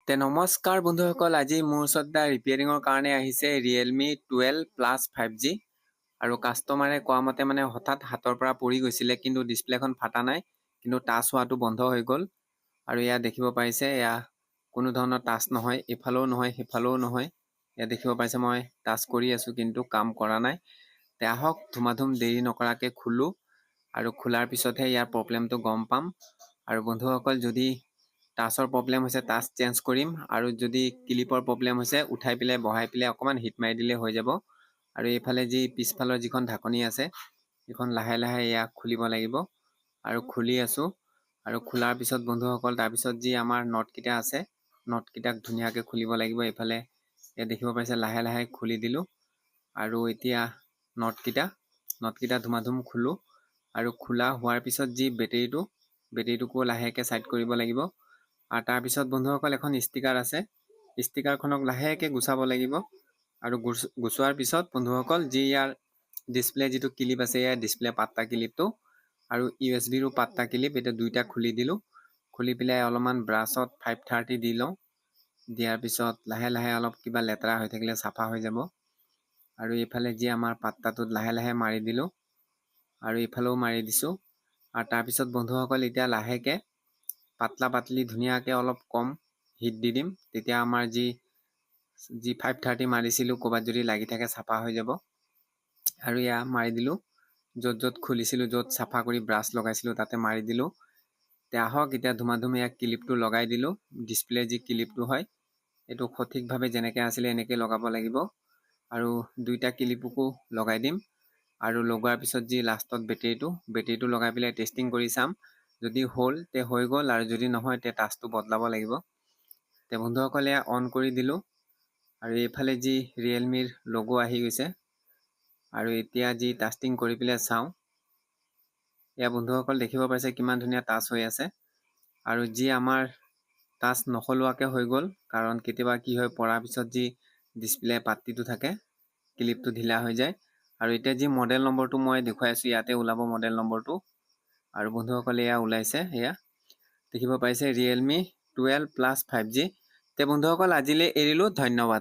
নমস্কাৰ বন্ধুসকল, আজি মোৰ ওচৰত ৰিপেয়াৰিঙৰ কাৰণে আহিছে Realme 12 Plus 5G আৰু কাষ্টমাৰে কোৱা মতে হঠাৎ হাতৰ পৰা পৰি গৈছিলে, কিন্তু ডিসপ্লেখন ফাটা নাই, কিন্তু টাচ হোৱাটো বন্ধ হৈ গ'ল। আৰু ইয়া দেখিব পাইছে, ইয়া কোনো ধৰণৰ টাচ নহয়, এফালেও নহয় সিফালেও নহয়। ইয়া দেখিব পাইছে মই টাচ কৰি আছো কিন্তু কাম কৰা নাই। তে আহক ধুমাধুম দেৰি নকৰাকে খুলো আৰু খোলাৰ পিছতহে ইয়াৰ প্ৰব্লেমটো গম পাম। আৰু বন্ধুসকল, যদি টাচৰ প্ৰব্লেম হৈছে টাচ চেঞ্জ কৰিম, আৰু যদি ক্লিপৰ প্ৰব্লেম হৈছে উঠাই পেলাই বহাই পেলাই অকমান হিট মাৰি দিলে হৈ যাব। আৰু এইফালে যি পিছফালৰ যিখন ঢাকনি আছে এইখন লাহে লাহে ইয়াক খুলিব লাগিব। আৰু খুলি আছো, আৰু খোলাৰ পিছত বন্ধুসকল তাৰপিছত যি আমাৰ নটকেইটা আছে নটকেইটাক ধুনীয়াকৈ খুলিব লাগিব। এইফালে ইয়াত দেখিব পাইছে লাহে লাহে খুলি দিলো, আৰু এতিয়া নটকেইটা ধুমাধুম খুলো। আৰু খোলা হোৱাৰ পিছত যি বেটেৰীটোকো লাহেকৈ ছাইড কৰিব লাগিব। আৰু তাৰপিছত বন্ধুসকল এখন ষ্টিকাৰ আছে, ষ্টিকাৰখনক লাহেকৈ গুচাব লাগিব। আৰু গুচোৱাৰ পিছত বন্ধুসকল যি ইয়াৰ ডিসপ্লে যিটো ক্লিপ আছে, ইয়াৰ ডিসপ্লে পাত্তা ক্লিপটো আৰু USB-ৰো পাত্তা ক্লিপ, এটা দুইটা খুলি দিলো। খুলি পেলাই অলপমান ব্ৰাছত 530 দি লওঁ। দিয়াৰ পিছত লাহে লাহে অলপ কিবা লেতেৰা হৈ থাকিলে চাফা হৈ যাব। আৰু এইফালে যি আমাৰ পাত্তাটোত লাহে লাহে মাৰি দিলো, আৰু এইফালেও মাৰি দিছো। আৰু তাৰপিছত বন্ধুসকল এতিয়া লাহেকৈ পাতলা পাতলি ধুনীয়াকৈ অলপ কম হিট দি দিম, তেতিয়া আমাৰ যি 530 মাৰিছিলোঁ ক'ৰবাত যদি লাগি থাকে চাফা হৈ যাব। আৰু ইয়া মাৰি দিলো, য'ত য'ত খুলিছিলোঁ, য'ত চাফা কৰি ব্ৰাছ লগাইছিলোঁ তাতে মাৰি দিলো। তে আহক এতিয়া ধুমাধুম ইয়াক ক্লিপটো লগাই দিলো। ডিসপ্লে যি ক্লিপটো হয় এইটো সঠিকভাৱে যেনেকৈ আছিলে এনেকৈ লগাব লাগিব। আৰু দুইটা ক্লিপকো লগাই দিম। আৰু লগোৱাৰ পিছত যি লাষ্টত বেটেৰীটো লগাই পেলাই টেষ্টিং কৰি চাম। যদি হ'ল তে হৈ গ'ল, আৰু যদি নহয় তে টাচটো বদলাব লাগিব। তে বন্ধুসকল এয়া অন কৰি দিলো, আৰু এইফালে যি ৰিয়েলমিৰ লোগো আহি গৈছে। আৰু এতিয়া যি টাষ্টিং কৰি পেলাই চাওঁ, এয়া বন্ধুসকল দেখিব পাইছে কিমান ধুনীয়া টাচ হৈ আছে। আৰু যি আমাৰ টাচ নসলোৱাকৈ হৈ গ'ল, কাৰণ কেতিয়াবা কি হয় পৰাৰ পিছত যি ডিসপ্লে পাত্তিটো থাকে ক্লিপটো ঢিলা হৈ যায়। আৰু এতিয়া যি মডেল নম্বৰটো মই দেখুৱাই আছো ইয়াতে ওলাব মডেল নম্বৰটো। আৰু বন্ধুসকল এয়া ওলাইছে, এয়া দেখিব পাইছে Realme 12 Plus 5G। তে বন্ধুসকল আজিলৈ এৰিলো, ধন্যবাদ।